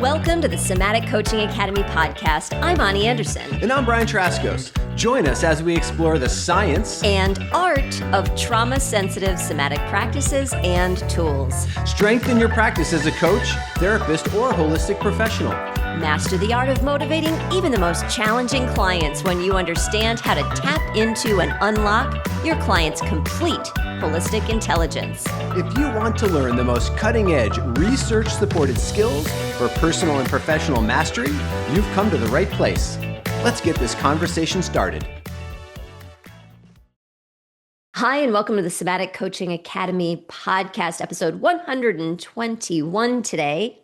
Welcome to the Somatic Coaching Academy podcast. I'm Ani Anderson. And I'm Brian Trzaskos. Join us as we explore the science and art of trauma-sensitive somatic practices and tools. Strengthen your practice as a coach, therapist, or holistic professional. Master the art of motivating even the most challenging clients when you understand how to tap into and unlock your client's complete holistic intelligence. If you want to learn the most cutting-edge, research-supported skills for personal and professional mastery, you've come to the right place. Let's get this conversation started. Hi, and welcome to the Somatic Coaching Academy podcast, episode 121 today.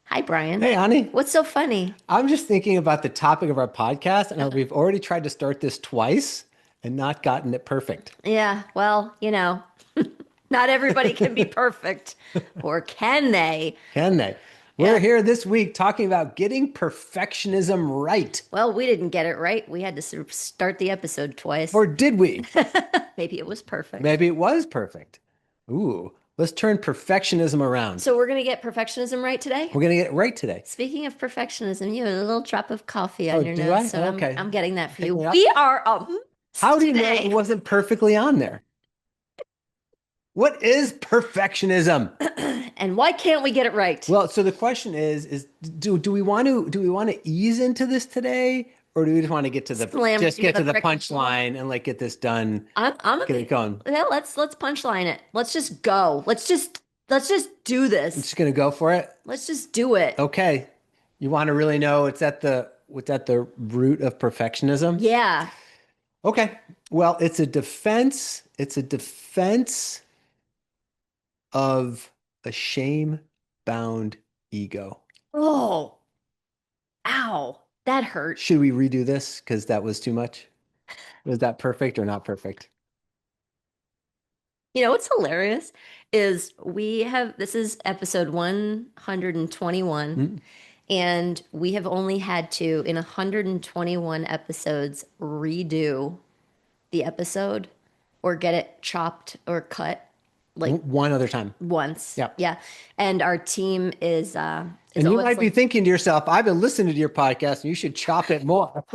Hi, Brian. Hey, Ani. What's so funny? I'm just thinking about the topic of our podcast, and we've already tried to start this twice and not gotten it perfect. Yeah, well, not everybody can be perfect, or can they? Can they? We're here this week talking about getting perfectionism right. Well, we didn't get it right. We had to sort of start the episode twice. Or did we? Maybe it was perfect. Maybe it was perfect. Ooh, let's turn perfectionism around. So we're going to get perfectionism right today? We're going to get it right today. Speaking of perfectionism, you have a little drop of coffee on your do nose. I? So Okay. I'm getting that for you. Yeah. We are How do you know today. it wasn't perfectly on there? What is perfectionism? And why can't we get it right? Well, so the question is do we want to ease into this today, or do we just want to get to the punchline and like get this done? I'm get it going. Yeah, let's punchline it. Let's just go. Let's just do this. I'm just gonna go for it. Let's just do it. Okay. You want to really know what's at the root of perfectionism? Yeah. Okay. Well, it's a defense of a shame-bound ego. Oh, ow, that hurt. Should we redo this? Because that was too much. Was that perfect or not perfect? You know what's hilarious is this is episode 121, and we have only had to, in 121 episodes, redo the episode or get it chopped or cut like one other time. once. Yeah. Yeah. And our team is and you might be thinking to yourself, I've been listening to your podcast and you should chop it more.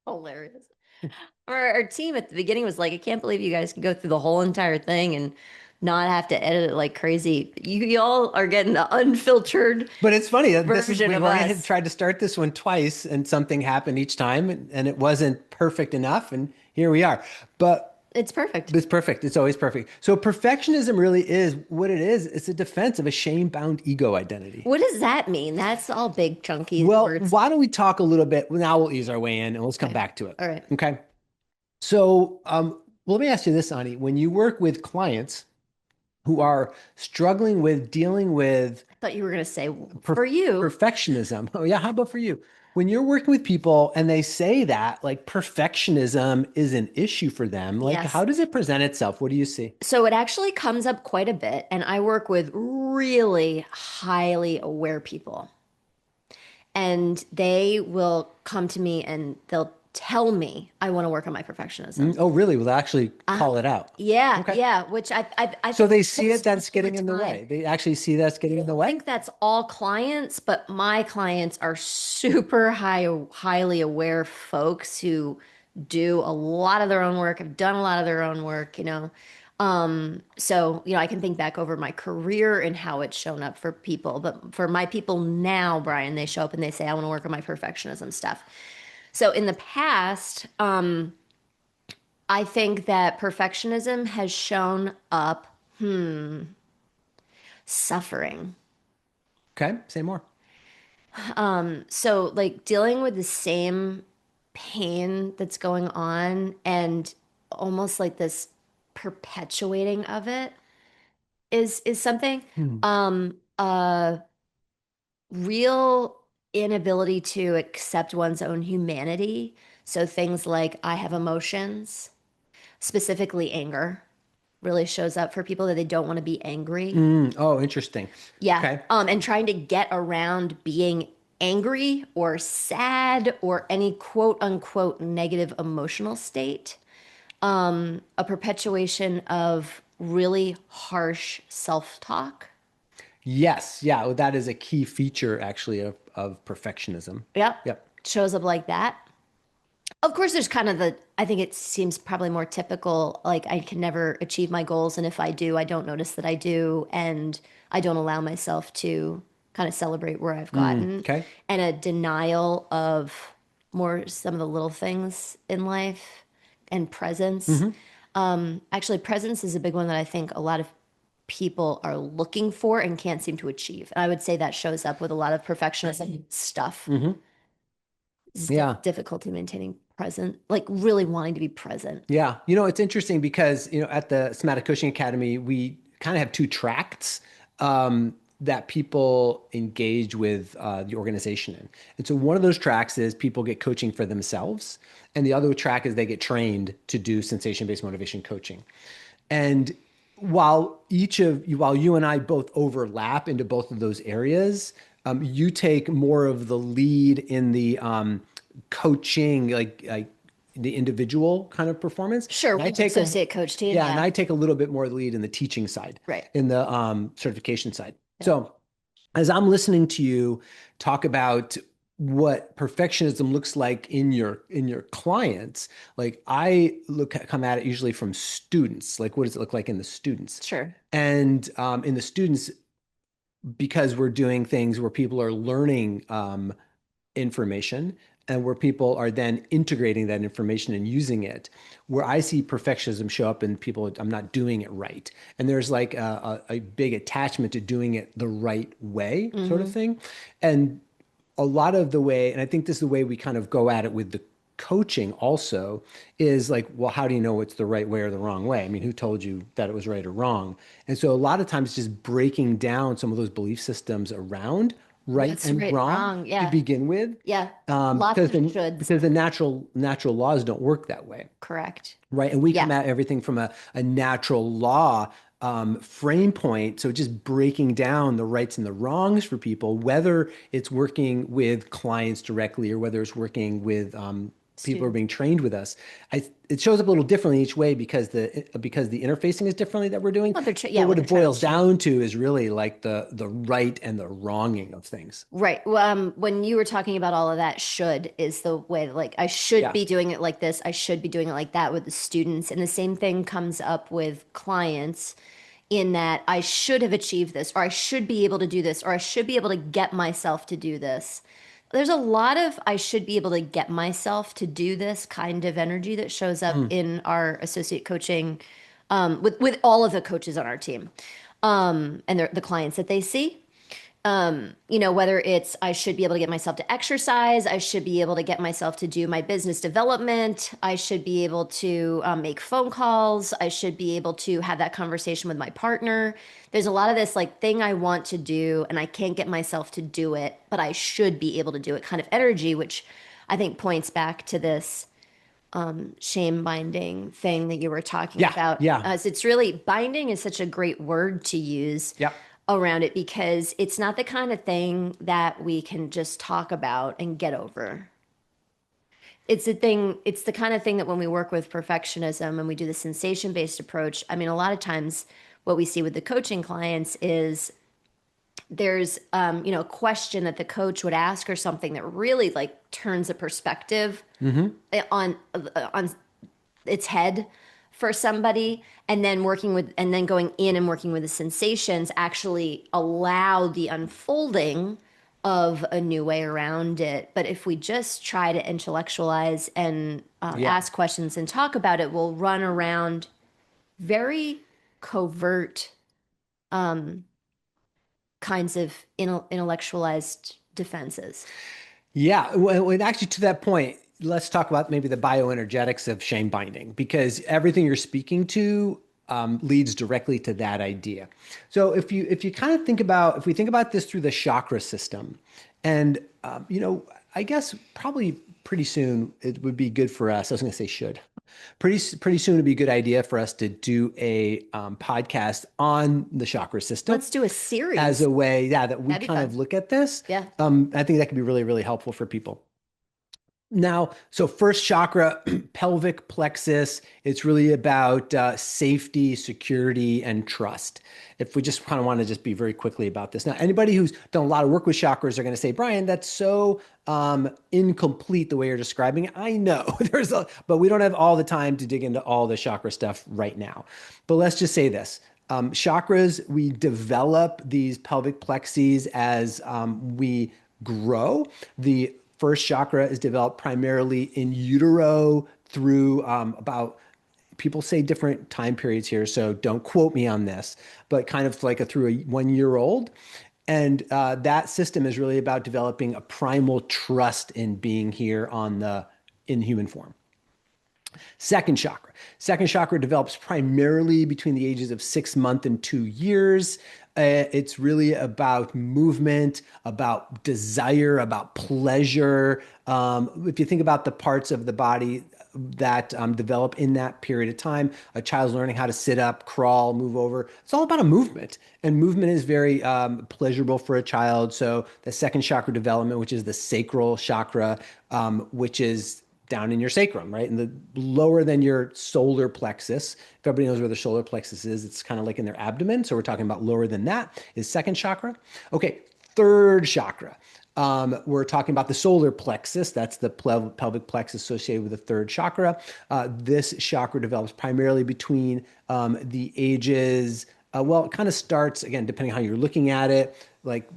Hilarious. Our team at the beginning was like, I can't believe you guys can go through the whole entire thing and not have to edit it like crazy. You all are getting the unfiltered. But it's funny. We've already tried to start this one twice and something happened each time and it wasn't perfect enough. And here we are. But it's perfect. It's perfect. It's always perfect. So perfectionism really is what it is. It's a defense of a shame-bound ego identity. What does that mean? That's all big, chunky words. Why don't we talk a little bit? Now we'll ease our way in and let's come back to it. All right. Okay. So let me ask you this, Ani. When you work with clients who are struggling with dealing with... I thought you were going to say for you. Perfectionism. Oh yeah, how about for you? When you're working with people and they say that like perfectionism is an issue for them, like How does it present itself? What do you see? So it actually comes up quite a bit. And I work with really highly aware people. And they will come to me and they'll tell me I want to work on my perfectionism. Oh, really? Will they actually call it out? Yeah, okay. Yeah. Which I so they see it that's getting in the way. They actually see that's getting in the way. I think that's all clients, but my clients are super highly aware folks who do a lot of their own work, have done a lot of their own work, So, I can think back over my career and how it's shown up for people. But for my people now, Brian, they show up and they say, I want to work on my perfectionism stuff. So in the past, I think that perfectionism has shown up, suffering. Okay, say more. So like dealing with the same pain that's going on and almost like this perpetuating of it is something. Real inability to accept one's own humanity. So things like I have emotions, specifically anger, really shows up for people that they don't want to be angry. Oh, interesting. Yeah. Okay. And trying to get around being angry or sad or any quote unquote negative emotional state. A perpetuation of really harsh self-talk. Yes. Yeah. Well, that is a key feature actually of perfectionism. Yep. Yep. Shows up like that. Of course, there's kind of I think it seems probably more typical, like I can never achieve my goals. And if I do, I don't notice that I do. And I don't allow myself to kind of celebrate where I've gotten. Okay. And a denial of more some of the little things in life and presence. Hmm. Actually, presence is a big one that I think a lot of people are looking for and can't seem to achieve. And I would say that shows up with a lot of perfectionism stuff. Hmm. It's Yeah. difficulty maintaining present, like really wanting to be present. Yeah. It's interesting because, at the Somatic Coaching Academy, we kind of have two tracts that people engage with the organization in. And so one of those tracks is people get coaching for themselves. And the other track is they get trained to do sensation-based motivation coaching. And while you and I both overlap into both of those areas, you take more of the lead in the coaching, like the individual kind of performance. Sure, And I with the take a associate coach team. Yeah, and Yeah, I take a little bit more of the lead in the teaching side, right. in the certification side. Yeah. So as I'm listening to you talk about what perfectionism looks like in your clients, like come at it usually from students. Like, what does it look like in the students? Sure. And in the students, because we're doing things where people are learning information and where people are then integrating that information and using it, where I see perfectionism show up in people, I'm not doing it right. And there's like a big attachment to doing it the right way, sort of Hmm. thing. And a lot of the way, and I think this is the way we kind of go at it with the coaching also, is like, well, how do you know it's the right way or the wrong way? I mean, who told you that it was right or wrong? And so a lot of times just breaking down some of those belief systems around right What's and right, wrong wrong? to Yeah. begin with, Yeah. Lots because of shoulds. the natural laws don't work that way. Correct. Right. And we Yeah. come at everything from a natural law frame point. So just breaking down the rights and the wrongs for people, whether it's working with clients directly or whether it's working with people who are Students. being trained with us. It shows up a little differently each way because the interfacing is differently that we're doing. What they're, But yeah, what what they're it trying to boils achieve. down to is really like the right and the wronging of things. Right. Well, when you were talking about all of that, should is the way, like, I should Yeah. be doing it like this. I should be doing it like that with the students. And the same thing comes up with clients in that I should have achieved this, or I should be able to do this, or I should be able to get myself to do this. There's a lot of I should be able to get myself to do this kind of energy that shows up Mm. in our associate coaching with all of the coaches on our team and the clients that they see. Whether it's I should be able to get myself to exercise, I should be able to get myself to do my business development, I should be able to make phone calls, I should be able to have that conversation with my partner. There's a lot of this like thing I want to do and I can't get myself to do it, but I should be able to do it kind of energy, which I think points back to this shame binding thing that you were talking Yeah. about. Yeah. As it's really binding is such a great word to use Yeah. around it because it's not the kind of thing that we can just talk about and get over. It's the kind of thing that when we work with perfectionism and we do the sensation based approach, I mean, a lot of times what we see with the coaching clients is there's a question that the coach would ask or something that really like turns a perspective Hmm. on its head for somebody, and then going in and working with the sensations actually allow the unfolding of a new way around it. But if we just try to intellectualize and Yeah. ask questions and talk about it, we'll run around very covert kinds of intellectualized defenses. Yeah, well, and actually to that point, let's talk about maybe the bioenergetics of shame binding, because everything you're speaking to leads directly to that idea. So if you kind of if we think about this through the chakra system, and I guess probably pretty soon it would be good for us. I was going to say should. Pretty soon it'd be a good idea for us to do a podcast on the chakra system Let's do a as series. a way, yeah, that we That'd be kind of fun. look at this. Yeah. I think that could be really, really helpful for people. Now, so first chakra, pelvic plexus, it's really about safety, security, and trust. If we just kind of want to just be very quickly about this. Now, anybody who's done a lot of work with chakras are going to say, Brian, that's so incomplete the way you're describing it. I know but we don't have all the time to dig into all the chakra stuff right now. But let's just say this. Chakras, we develop these pelvic plexes as we grow. The first chakra is developed primarily in utero through about people say different time periods here, so don't quote me on this, but kind of like through a 1 year old. And that system is really about developing a primal trust in being here in human form. Second chakra. Second chakra develops primarily between the ages of 6 months and 2 years. It's really about movement, about desire, about pleasure. If you think about the parts of the body that develop in that period of time, a child's learning how to sit up, crawl, move over. It's all about a movement. And movement is very pleasurable for a child. So the second chakra development, which is the sacral chakra, which is down in your sacrum, right? And the lower than your solar plexus. If everybody knows where the solar plexus is, it's kind of like in their abdomen. So we're talking about lower than that is second chakra. Okay, third chakra. We're talking about the solar plexus. That's the pelvic plexus associated with the third chakra. This chakra develops primarily between the ages, well, it kind of starts, again, depending how you're looking at it, like,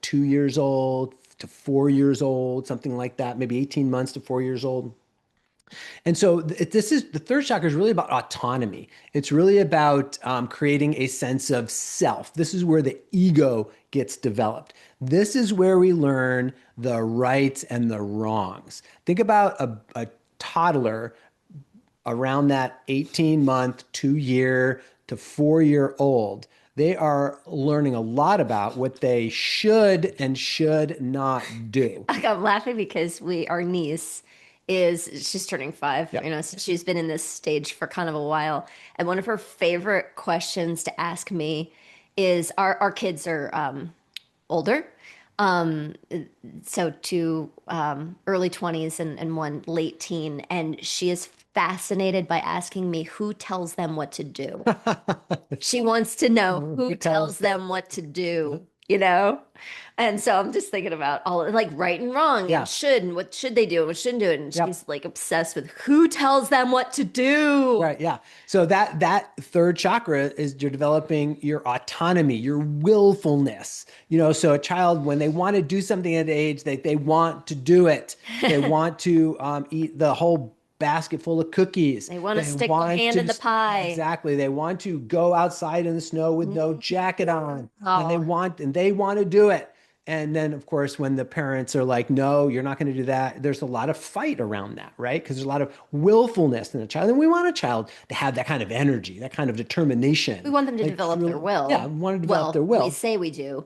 2 years old to 4 years old, something like that, maybe 18 months to 4 years old. And so this is the third chakra is really about autonomy. It's really about creating a sense of self. This is where the ego gets developed. This is where we learn the rights and the wrongs. Think about a toddler around that 18-month, 2 year to 4 year old. They are learning a lot about what they should and should not do. I'm laughing because our niece she's turning 5, Yep. so she's been in this stage for kind of a while. And one of her favorite questions to ask me is our kids are older. Um, so two early 20s and one late teen. And she is fascinated by asking me who tells them what to do. She wants to know who Who tells tells them what to do, you know? And so I'm just thinking about all like right and wrong and Yeah. should and what should they do and what shouldn't do it. And Yep. she's like obsessed with who tells them what to do. Right. Yeah. So that third chakra is you're developing your autonomy, your willfulness. So a child, when they want to do something at age, they want to do it. They want to eat the whole basket full of cookies. They want to They stick their want hand in to, the pie. exactly. They want to go outside in the snow with no jacket on, and Oh, they want to do it. And then, of course, when the parents are like, no, you're not going to do that, there's a lot of fight around that, right? Because there's a lot of willfulness in a child. And we want a child to have that kind of energy, that kind of we determination. want them to Like, develop their yeah, will. we want to develop their Well, we will. say we do,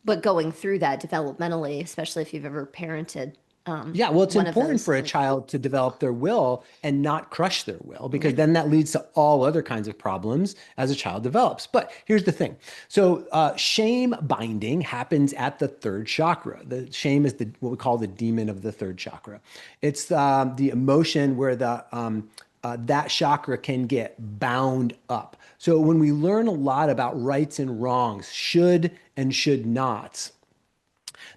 but going through that developmentally, especially if you've ever parented Yeah, well, it's one of important those, for a like, child to develop their will and not crush their will, because yeah. then that leads to all other kinds of problems as a child develops. But here's the thing. So, shame binding happens at the third chakra. The shame is what we call the demon of the third chakra. It's the emotion where that chakra can get bound up. So, when we learn a lot about rights and wrongs, should and should nots,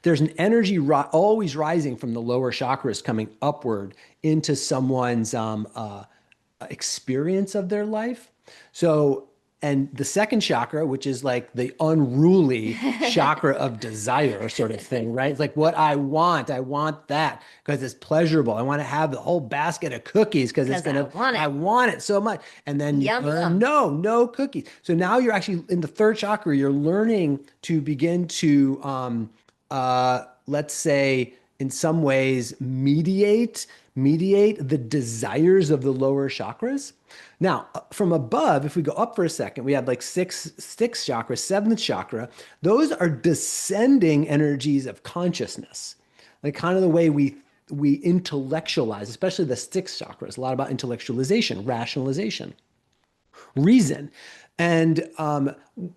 there's an energy always rising from the lower chakras coming upward into someone's experience of their life. So, and the second chakra, which is like the unruly chakra of desire sort of thing, right? It's like what I want that because it's pleasurable. I want to have the whole basket of cookies because Because I want I it. want it so much. And then you Yum, learn, yum. no cookies. So now you're actually in the third chakra, you're learning to begin to, let's say, in some ways, mediate the desires of the lower chakras. Now, from above, if we go up for a second, we have like sixth chakra, seventh chakra. Those are descending energies of consciousness, like kind of the way we intellectualize, especially the sixth chakra. It's a lot about intellectualization, rationalization, reason. And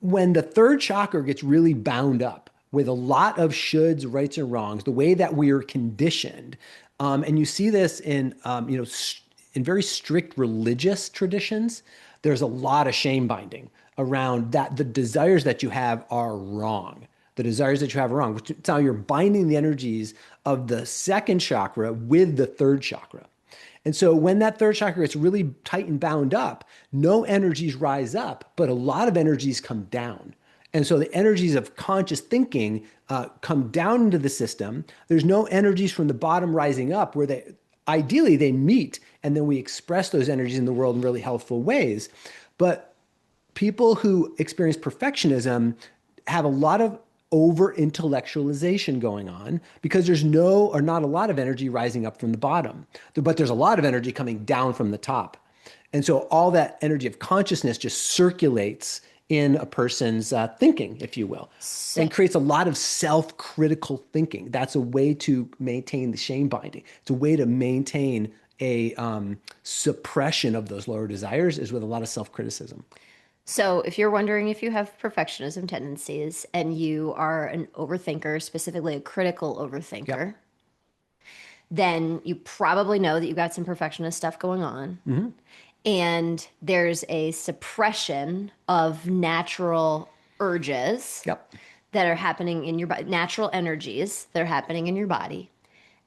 when the third chakra gets really bound up with a lot of shoulds, rights, and wrongs, the way that we are conditioned, And you see this in, in very strict religious traditions. There's a lot of shame binding around that. The desires that you have are wrong. The desires that you have are wrong. Which now you're binding the energies of the second chakra with the third chakra. And so when that third chakra gets really tight and bound up, no energies rise up, but a lot of energies come down. And so the energies of conscious thinking come down into the system. There's no energies from the bottom rising up where they ideally they meet and then we express those energies in the world in really healthful ways. But people who experience perfectionism have a lot of over intellectualization going on because there's no or not a lot of energy rising up from the bottom, but there's a lot of energy coming down from the top. And so all that energy of consciousness just circulates in a person's thinking, if you will, So, and creates a lot of self-critical thinking. That's a way to maintain the shame binding. It's a way to maintain a suppression of those lower desires is with a lot of self-criticism. so if you're wondering if you have perfectionism tendencies and you are an overthinker, specifically a critical Yep. overthinker, then you probably know that you got some perfectionist stuff going on. Hmm. And there's a suppression of natural urges Yep. that are happening in your body, natural energies that are happening in your body.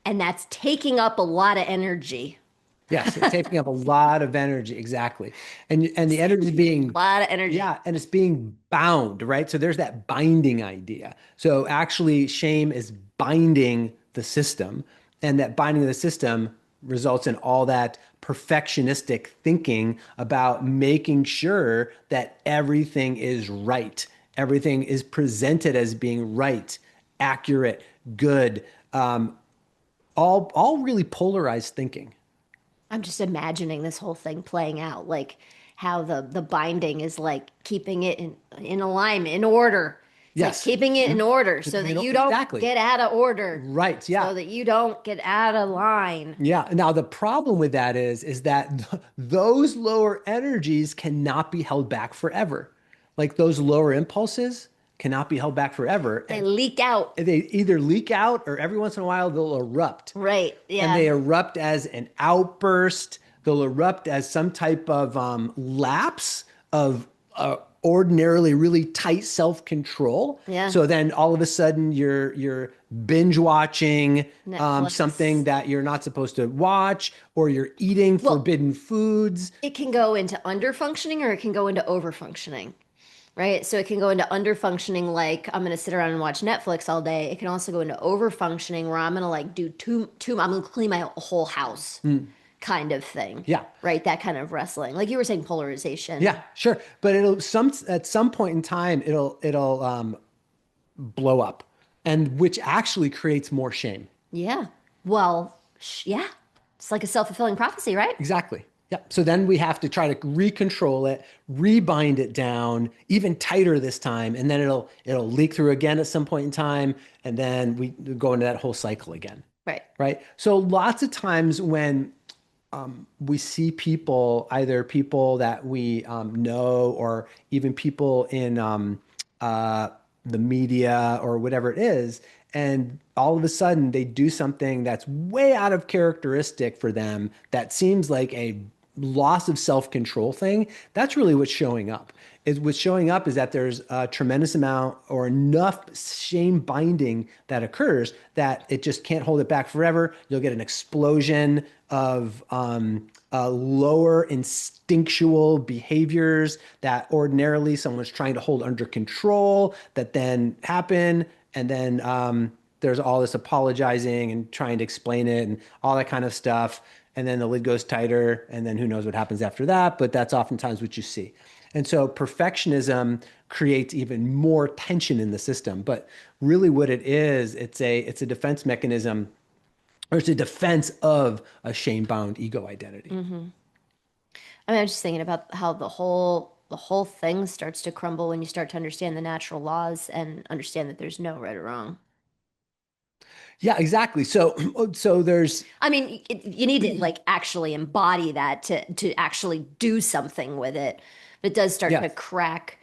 And that's taking up a lot of energy. Yes, it's taking up a lot of energy, exactly. And the energy A being, lot of energy. yeah, and it's being bound, right? So there's that binding idea. So actually shame is binding the system, and that binding of the system results in all that perfectionistic thinking about making sure that everything is right. Everything is presented as being right, accurate, good, all really polarized thinking. I'm just imagining this whole thing playing out, like how the binding is like keeping it in alignment, in order. It's like Yes. keeping it in order so that you don't Exactly. get out of order, Right. Yeah. so that you don't get out of line. Yeah. Now the problem with that is that those lower energies cannot be held back forever. Like those lower impulses cannot be held back forever. They And leak out. they either leak out or every once in a while they'll erupt. Right. And Yeah. they erupt as an outburst. They'll erupt as some type of lapse of ordinarily really tight self-control. Yeah. So then all of a sudden you're binge watching something Netflix. that you're not supposed to watch, or you're eating Well, forbidden foods. it can go into under functioning or it can go into over functioning. Right. So it can go into under functioning, like I'm going to sit around and watch Netflix all day. It can also go into over functioning where I'm going to like do I'm going to clean my whole house kind of thing. Yeah. Right. That kind of wrestling. Like you were saying, polarization. Yeah, sure. But it'll some at some point in time it'll blow up, and which actually creates more shame. Yeah. Well, yeah. It's like a self-fulfilling prophecy, right? Exactly. Yeah. So then we have to try to recontrol it, rebind it down even tighter this time, and then it'll leak through again at some point in time, and then we go into that whole cycle again. Right. Right. So lots of times when we see people, either people that we know or even people in the media or whatever it is, and all of a sudden they do something that's way out of characteristic for them that seems like a loss of self-control thing. That's really what's showing up. What's showing up is that there's a tremendous amount or enough shame binding that occurs that it just can't hold it back forever. You'll get an explosion of lower instinctual behaviors that ordinarily someone's trying to hold under control that then happen. And then there's all this apologizing and trying to explain it and all that kind of stuff. And then the lid goes tighter, and then who knows what happens after that. But that's oftentimes what you see. And so perfectionism creates even more tension in the system. But really what it is, it's a defense mechanism, or it's a defense of a shame-bound ego identity. I mean, I'm just thinking about how the whole thing starts to crumble when you start to understand the natural laws and understand that there's no right or wrong. Yeah, exactly. So so there's I mean, you need to like actually embody that to actually do something with it. But it does start to yes. crack.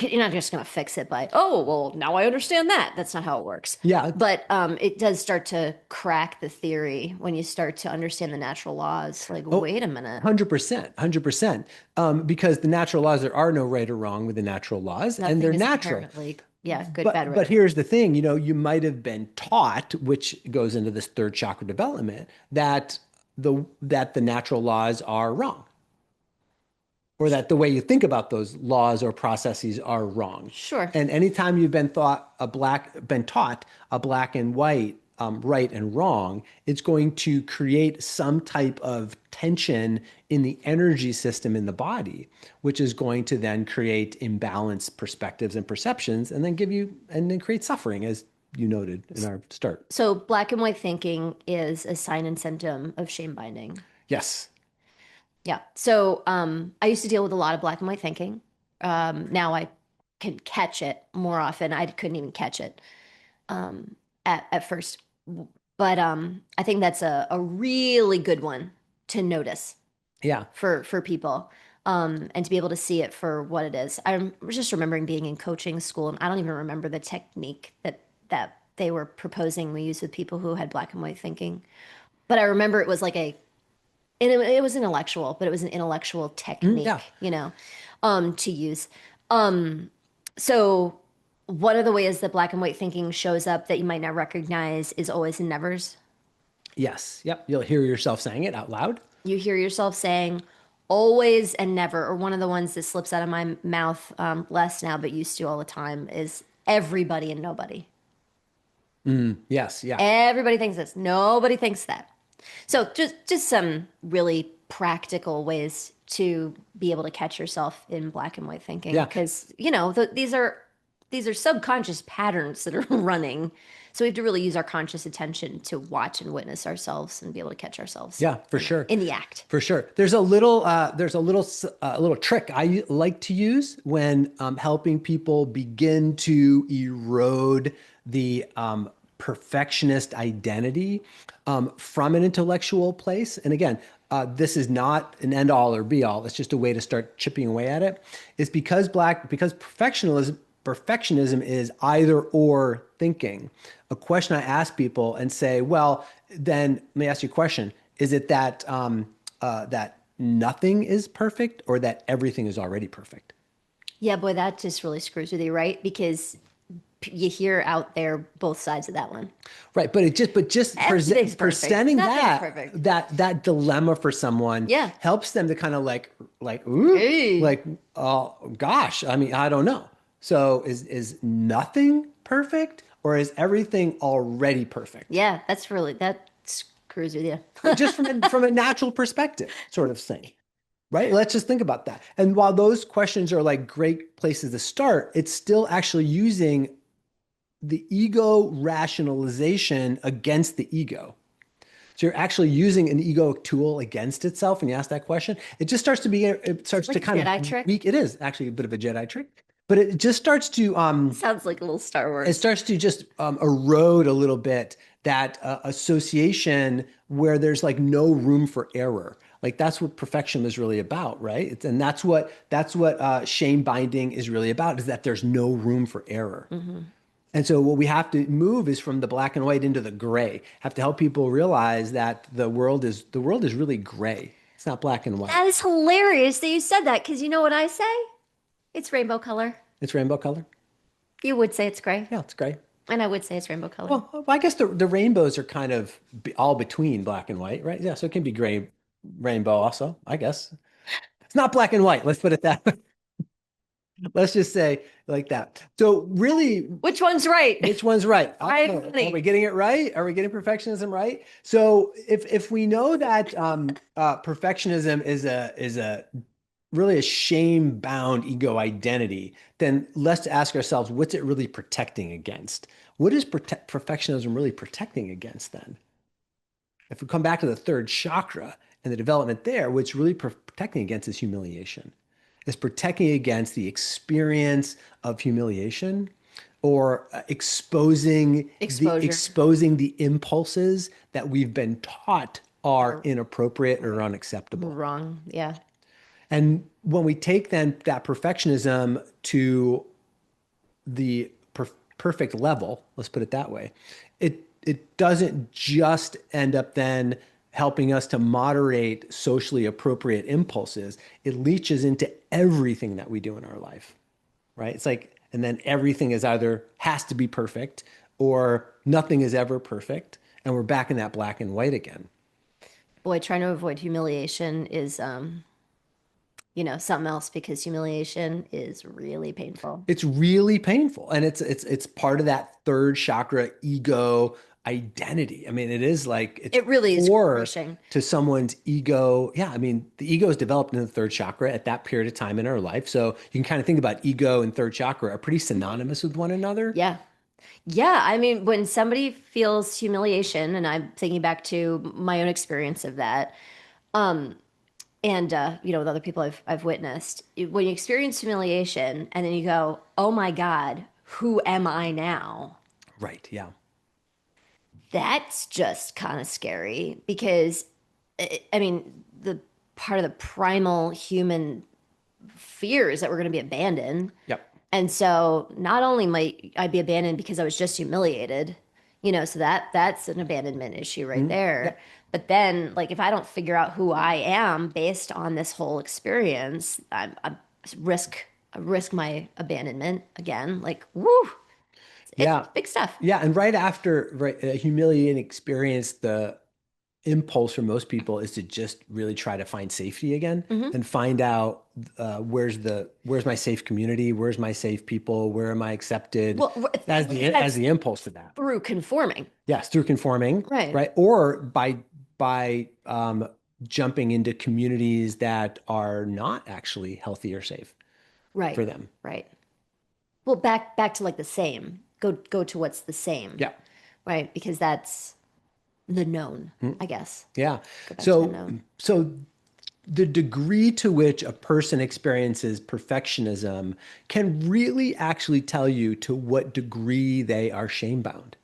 you're not just going to fix it by, oh, well, now I understand that. That's not how it works. Yeah, But it does start to crack the theory when you start to understand the natural laws. Like, oh, wait a minute, 100%, 100%. Because the natural laws, there are no right or wrong with the natural laws, and they're nothing is natural. inherently, yeah, good, bad, But right. here's the thing, you might have been taught, which goes into this third chakra development, that the natural laws are wrong, or that the way you think about those laws or processes are wrong. Sure. And anytime you've been taught a black and white, right and wrong, it's going to create some type of tension in the energy system in the body, which is going to then create imbalanced perspectives and perceptions, and then create suffering, as you noted in our start. So black and white thinking is a sign and symptom of shame binding. Yes. Yeah. So I used to deal with a lot of black and white thinking. Now I can catch it more often. I couldn't even catch it at first. But I think that's a really good one to notice Yeah. for people and to be able to see it for what it is. I'm just remembering being in coaching school, and I don't even remember the technique that they were proposing we use with people who had black and white thinking. But I remember it was like it was intellectual, but it was an intellectual Yeah. technique, to use. So one of the ways that black and white thinking shows up that you might not recognize is always in nevers. Yes. Yep. You'll hear yourself saying it out loud. You hear yourself saying always and never, or one of the ones that slips out of my mouth less now, but used to all the time is everybody and nobody. Yes. Yeah. Everybody thinks this. Nobody thinks that. So just some really practical ways to be able to catch yourself in black and white thinking Yeah. because these are subconscious patterns that are running. So we have to really use our conscious attention to watch and witness ourselves and be able to catch ourselves Yeah, for sure. in the act. For sure. There's a little trick I like to use when helping people begin to erode the perfectionist identity from an intellectual place. And again, this is not an end all or be all. It's just a way to start chipping away at it. It's because perfectionism is either or thinking. A question I ask people and say, well, then let me ask you a question. Is it that nothing is perfect or that everything is already perfect? Yeah, boy, that just really screws with you, right? Because you hear out there both sides of that one. Right, but just Everything's perfect. presenting Nothing's perfect. that dilemma for someone Yeah. helps them to kind of like ooh, Hey. like oh gosh, I mean, I don't know. So is nothing perfect or is everything already perfect? Yeah, that screws with you. Just from a natural perspective, sort of thing. Right? Let's just think about that. And while those questions are like great places to start, it's still actually using the ego rationalization against the ego. So you're actually using an ego tool against itself when you ask that question. It starts to Like a kind of Jedi trick. weak. It is actually a bit of a Jedi trick, but it just Sounds like a little Star it Wars. starts to just erode a little bit that association where there's like no room for error. Like that's what perfection is really about, right? And that's what shame binding is really about, is that there's no room for error. Hmm. And so what we have to move is from the black and white into the gray. Have to help people realize that the world is really gray. It's not black and white. That is hilarious that you said that because you know what I say? It's rainbow color. It's rainbow color. You would say it's gray, Yeah, it's gray. and I would say it's rainbow color. Well, I guess the rainbows are kind of all between black and white, right? Yeah, so it can be gray rainbow also, I guess. It's not black and white. Let's put it that way. Let's just say like that. So really, Which one's right? which one's right? I Right, don't know. Are we honey. getting it right? Are we getting perfectionism right? So if we know that perfectionism is a really a shame-bound ego identity, then let's ask ourselves, what's it really protecting against? What is perfectionism really protecting against then? If we come back to the third chakra and the development there, what's really protecting against is humiliation. It's protecting against the experience of humiliation or Exposure. exposing the impulses that we've been taught are Or inappropriate or unacceptable. wrong. Yeah. And when we take then that perfectionism to the perfect level, let's put it that way, it doesn't just end up then helping us to moderate socially appropriate impulses. It leaches into everything that we do in our life, right? It's like, and then everything is either has to be perfect or nothing is ever perfect. And we're back in that black and white again. Boy, trying to avoid humiliation is, something else because humiliation is really painful. It's really painful. And it's part of that third chakra ego identity. I mean, it is like it's It really is core crushing. to someone's ego. Yeah, I mean, the ego is developed in the third chakra at that period of time in our life. So you can kind of think about ego and third chakra are pretty synonymous with one another. Yeah. Yeah. I mean, when somebody feels humiliation, and I'm thinking back to my own experience of that, and with other people I've witnessed, when you experience humiliation and then you go, "Oh my God, who am I now?" Right. Yeah. That's just kind of scary because I mean, the part of the primal human fear is that we're going to be abandoned. Yep. And so not only might I be abandoned because I was just humiliated, so that's an abandonment issue right Mhm. there. Yep. But then like if I don't figure out who I am based on this whole experience, I risk my abandonment again. Like, woo, it's Yeah. big stuff. Yeah. And right after a humiliating experience, the impulse for most people is to just really try to find safety again Hmm. and find out where's my safe community, where's my safe people, where am I accepted Well, as that's the impulse for that. through conforming. Yes, through conforming, Right. right? Or by jumping into communities that are not actually healthy or safe Right. for them. Right. Well, back to like the same. Go to what's the same, Yeah. right? Because that's the known, I guess. Yeah. Go back to the So known. so the degree to which a person experiences perfectionism can really actually tell you to what degree they are shame bound,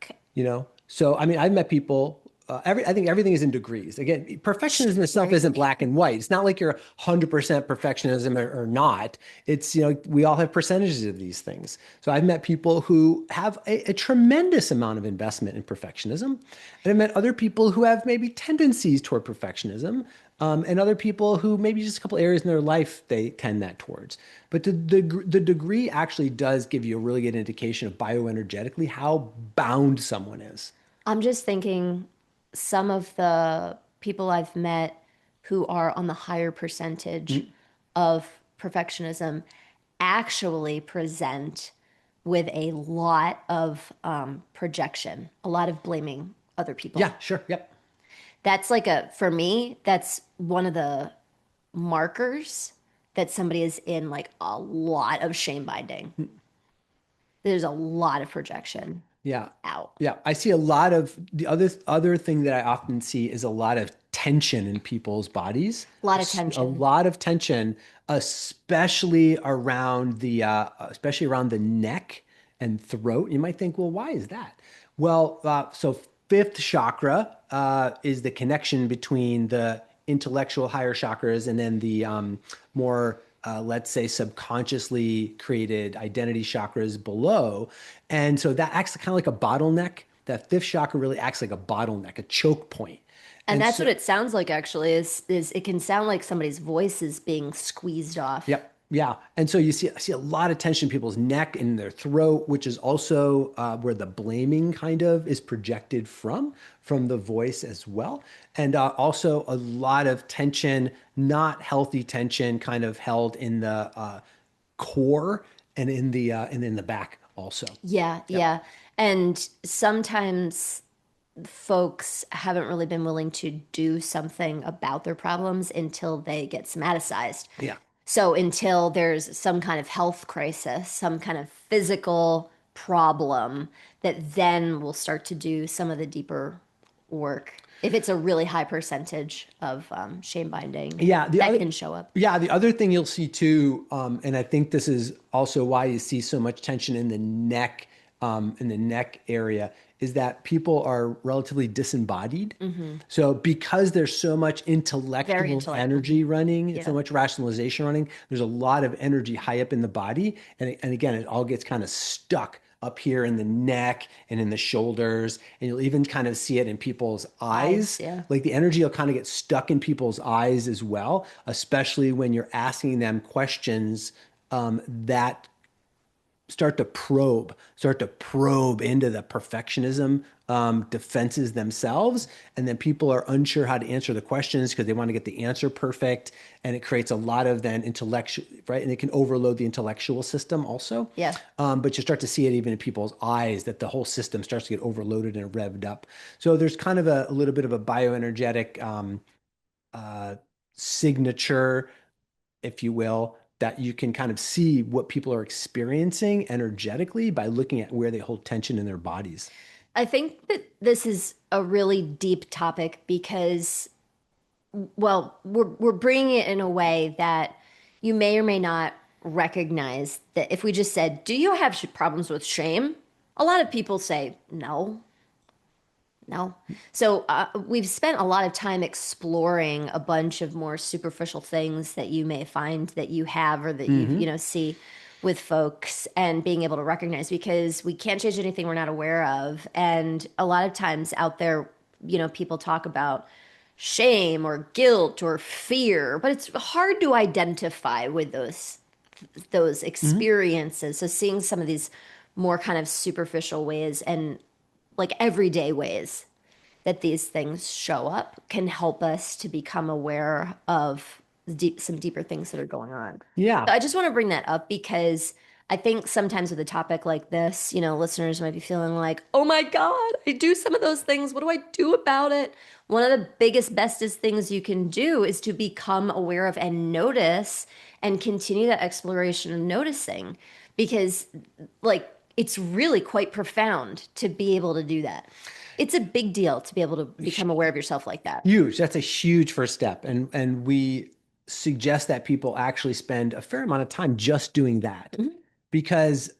Okay. you know? So, I mean, I've met people, I think everything is in degrees. Again, perfectionism itself Right. isn't black and white. It's not like you're 100% perfectionism or not. It's, we all have percentages of these things. So I've met people who have a tremendous amount of investment in perfectionism. And I've met other people who have maybe tendencies toward perfectionism, and other people who maybe just a couple areas in their life they tend that towards. But the degree actually does give you a really good indication of bioenergetically how bound someone is. I'm just thinking some of the people I've met who are on the higher percentage of perfectionism actually present with a lot of projection, a lot of blaming other Yeah, people. sure. Yep. That's for me, that's one of the markers that somebody is in like a lot of shame binding. There's a lot of projection Yeah. out, Yeah. I see a lot of the other thing that I often see is a lot of tension in people's bodies. a lot of A tension. lot of tension, especially around the neck and throat. You might think, well, why is that? Well, so fifth chakra is the connection between the intellectual higher chakras and then the more let's say subconsciously created identity chakras below. And so that acts kind of like a bottleneck. That fifth chakra really acts like a bottleneck, a choke point. And And that's what so, it sounds like actually is it can sound like somebody's voice is being squeezed off. yep, yeah. And so I see a lot of tension in people's neck and their throat, which is also where the blaming kind of is projected from the voice as well. And also a lot of tension, not healthy tension, kind of held in the core and in the back also. Yeah, Yep. yeah. And sometimes folks haven't really been willing to do something about their problems until they get somaticized. Yeah. So until there's some kind of health crisis, some kind of physical problem that then will start to do some of the deeper work. If it's a really high percentage of shame binding, Yeah, that can show up. the other thing you'll see too, and I think this is also why you see so much tension in the neck in the neck area is that people are relatively disembodied. Hmm. So because there's so much Very intellectual intellectual. energy running, so Yeah. much rationalization running, there's a lot of energy high up in the body. And again, it all gets kind of stuck up here in the neck and in the shoulders. And you'll even kind of see it in people's Eyes. eyes. Yeah. Like the energy will kind of get stuck in people's eyes as well, especially when you're asking them questions that start to probe into the perfectionism defenses themselves. And then people are unsure how to answer the questions because they want to get the answer perfect. And it creates a lot of then intellectual, right? And it can overload the intellectual system also. Yeah. But you start to see it even in people's eyes that the whole system starts to get overloaded and revved up. So there's kind of a little bit of a bioenergetic uh, signature, if you will, that you can kind of see what people are experiencing energetically by looking at where they hold tension in their bodies. I think that this is a really deep topic because, well, we're bringing it in a way that you may or may not recognize that if we just said, "Do you have problems with shame?" A lot of people say, "No, no." So we've spent a lot of time exploring a bunch of more superficial things that you may find that you have or that Hmm. see with folks and being able to recognize because we can't change anything we're not aware of. And a lot of times out there, people talk about shame or guilt or fear, but it's hard to identify with those Hmm. experiences. So seeing some of these more kind of superficial ways and like everyday ways that these things show up can help us to become aware of some deeper things that are going on. Yeah. So I just want to bring that up because I think sometimes with a topic like this, listeners might be feeling like, oh my God, I do some of those things. What do I do about it? One of the biggest, bestest things you can do is to become aware of and notice and continue that exploration of noticing because, like, it's really quite profound to be able to do that. It's a big deal to be able to become aware of yourself like that. Huge. That's a huge first step. And we suggest that people actually spend a fair amount of time just doing that Mhm. because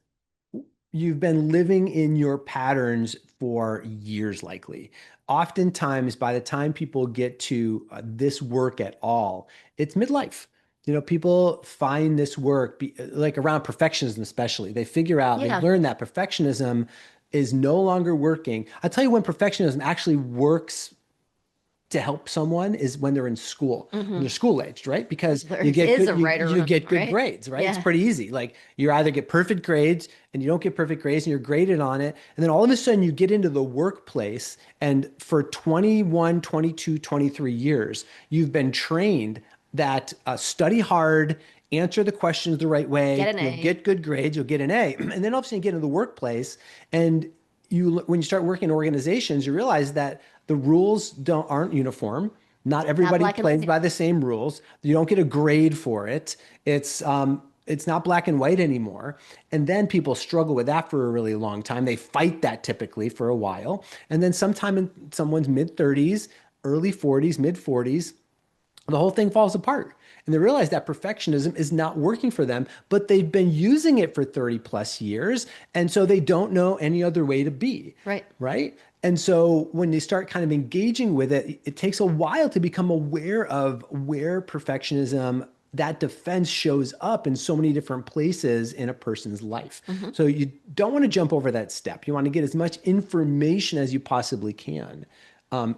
you've been living in your patterns for years, likely. Oftentimes, by the time people get to this work at all, it's midlife. People find this work, like around perfectionism, especially. They figure out, they Yeah. learn that perfectionism is no longer working. I'll tell you when perfectionism actually works to help someone is when they're in school, when they're Hmm. school aged, right? Because There you get is good, a you right or you wrong, get good right? grades, right? It's Yeah. pretty easy. Like you either get perfect grades and you don't get perfect grades and you're graded on it. And then all of a sudden you get into the workplace and for 21, 22, 23 years, you've been trained that study hard, answer the questions the right Get way, an you'll A. get good grades, you'll get an A. And then all of a sudden you get into the workplace and when you start working in organizations, you realize that the rules aren't uniform. Not Not everybody black and white plays by the anymore. same rules. You don't get a grade for it. It's not black and white anymore. And then people struggle with that for a really long time. They fight that typically for a while. And then sometime in someone's mid 30s, early 40s, mid 40s, the whole thing falls apart. And they realize that perfectionism is not working for them, but they've been using it for 30 plus years. And so they don't know any other way to be, Right. right? And so when they start kind of engaging with it, it takes a while to become aware of where perfectionism, that defense shows up in so many different places in a person's life. Hmm. So you don't want to jump over that step. You want to get as much information as you possibly can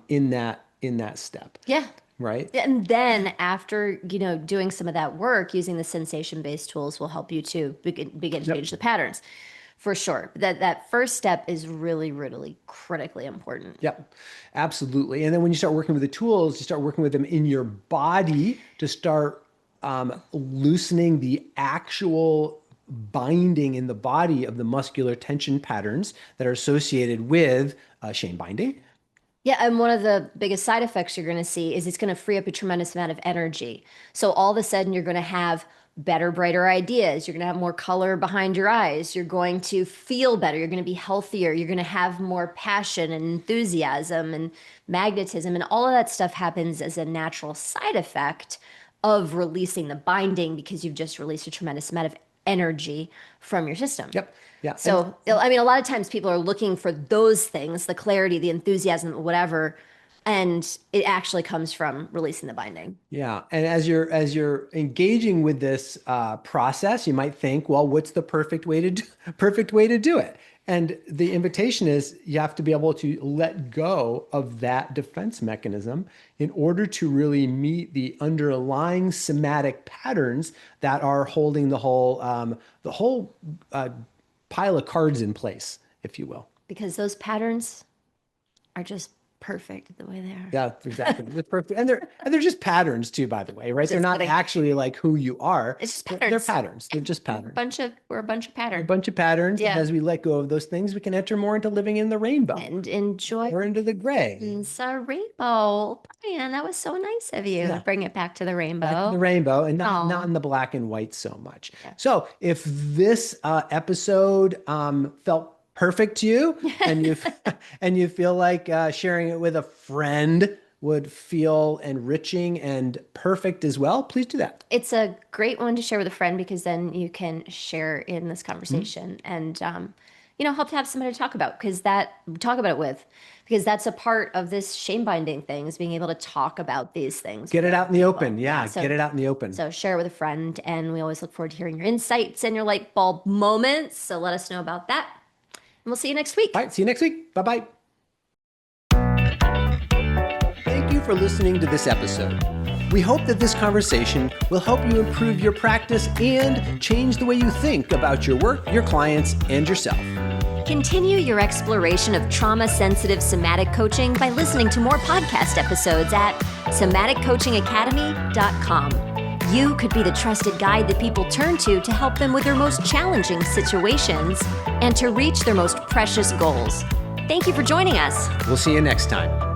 in that step, Yeah. right? And then after, doing some of that work, using the sensation-based tools will help you to begin to Yep. change the patterns for sure. That first step is really, really critically important. Yep, absolutely. And then when you start working with the tools, you start working with them in your body to start loosening the actual binding in the body of the muscular tension patterns that are associated with shame binding. Yeah, and one of the biggest side effects you're going to see is it's going to free up a tremendous amount of energy. So all of a sudden, you're going to have better, brighter ideas. You're going to have more color behind your eyes. You're going to feel better. You're going to be healthier. You're going to have more passion and enthusiasm and magnetism. And all of that stuff happens as a natural side effect of releasing the binding because you've just released a tremendous amount of energy from your system. Yep. Yeah. And So, I mean, a lot of times people are looking for those things, the clarity, the enthusiasm, whatever, and it actually comes from releasing the binding. yeah, and as you're engaging with this process, you might think, well, what's the perfect way to do it? And the invitation is you have to be able to let go of that defense mechanism in order to really meet the underlying somatic patterns that are holding the whole pile of cards in place, if you will. Because those patterns are just perfect the way they are. Yeah, exactly. It's perfect. And they're just patterns too, by the way, right? They're Just not kidding. actually like who you are. It's just They're patterns. patterns. They're just patterns. We're a bunch of A pattern. bunch of patterns. And Yeah. as we let go of those things, we can enter more into living in the rainbow And enjoy or into the gray. a rainbow. Brian, that was so nice of you to Yeah. bring it back to the Back to the rainbow. rainbow and not Oh, in the black and white so much. yeah. So if this episode felt perfect to you and you and you feel like sharing it with a friend would feel enriching and perfect as well, please do that. It's a great one to share with a friend because then you can share in this conversation and help to have somebody to talk about talk about it with because that's a part of this shame binding thing is being able to talk about these things Get with it out in the people. open. Yeah, So get it out in the open. so share it with a friend and we always look forward to hearing your insights and your light bulb moments. So let us know about that. And we'll see you next week. All right, see you next week. Bye-bye. Thank you for listening to this episode. We hope that this conversation will help you improve your practice and change the way you think about your work, your clients, and yourself. Continue your exploration of trauma-sensitive somatic coaching by listening to more podcast episodes at somaticcoachingacademy.com. You could be the trusted guide that people turn to help them with their most challenging situations and to reach their most precious goals. Thank you for joining us. We'll see you next time.